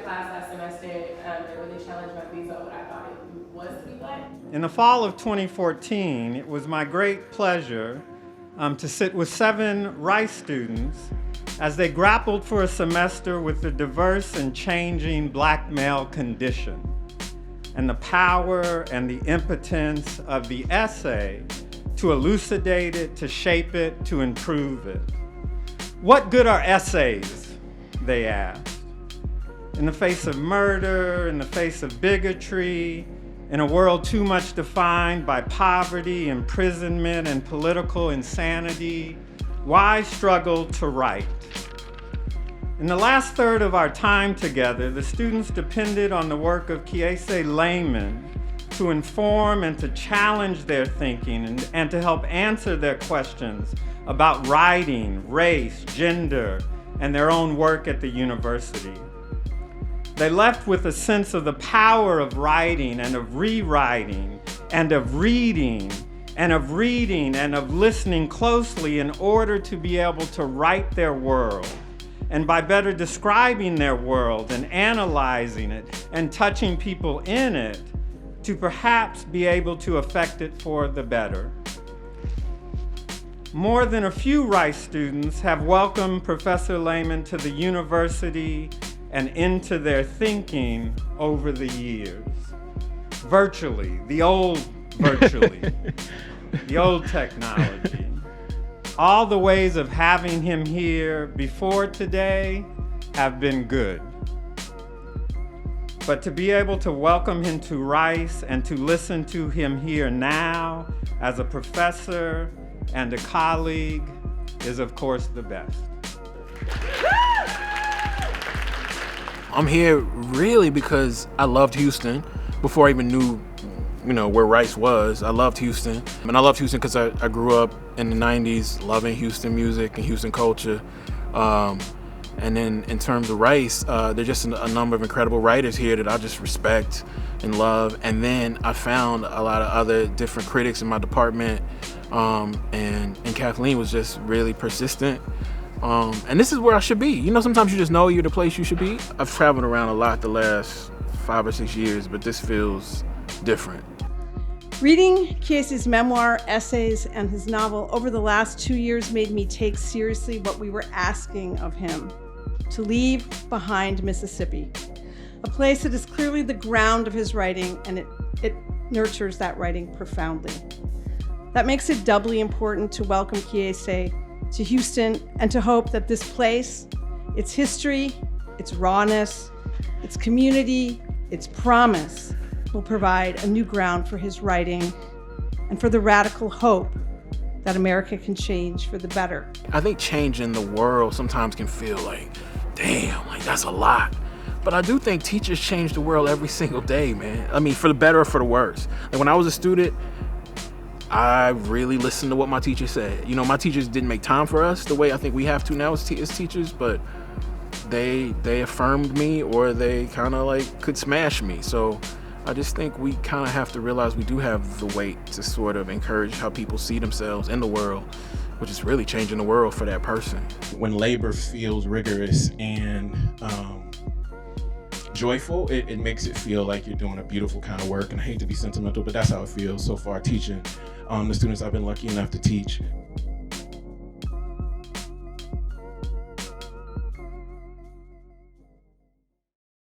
class last semester that really challenged my views on what I thought it was to be Black. In the fall of 2014, it was my great pleasure to sit with 7 Rice students as they grappled for a semester with the diverse and changing Black male condition and the power and the impotence of the essay to elucidate it, to shape it, to improve it. What good are essays, they asked. In the face of murder, in the face of bigotry, in a world too much defined by poverty, imprisonment, and political insanity, why struggle to write? In the last third of our time together, the students depended on the work of Kiese Laymon to inform and to challenge their thinking and to help answer their questions about writing, race, gender, and their own work at the university. They left with a sense of the power of writing and of rewriting and of reading and of reading and of listening closely in order to be able to write their world. And by better describing their world and analyzing it and touching people in it, to perhaps be able to affect it for the better. More than a few Rice students have welcomed Professor Laymon to the university and into their thinking over the years. Virtually, the old technology. All the ways of having him here before today have been good. But to be able to welcome him to Rice and to listen to him here now as a professor and a colleague is, of course, the best. I'm here really because I loved Houston before I even knew where Rice was. I loved Houston. And I loved Houston because I grew up in the 90s loving Houston music and Houston culture. And then in terms of Rice, there's just a number of incredible writers here that I just respect and love. And then I found a lot of other different critics in my department. And Kathleen was just really persistent. And this is where I should be. Sometimes you just know you're the place you should be. I've traveled around a lot the last 5 or 6 years, but this feels different. Reading Kiese's memoir, essays, and his novel over the last 2 years made me take seriously what we were asking of him, to leave behind Mississippi, a place that is clearly the ground of his writing, and it nurtures that writing profoundly. That makes it doubly important to welcome Kiese to Houston and to hope that this place, its history, its rawness, its community, its promise, will provide a new ground for his writing and for the radical hope that America can change for the better. I think changing the world sometimes can feel like, damn, that's a lot. But I do think teachers change the world every single day, man. I mean, for the better or for the worse. When I was a student, I really listened to what my teachers said. My teachers didn't make time for us the way I think we have to now as teachers, but they affirmed me, or they kind of could smash me. So I just think we kind of have to realize we do have the weight to sort of encourage how people see themselves in the world, which is really changing the world for that person. When labor feels rigorous and joyful, it makes it feel like you're doing a beautiful kind of work. And I hate to be sentimental, but that's how it feels so far teaching. The students I've been lucky enough to teach,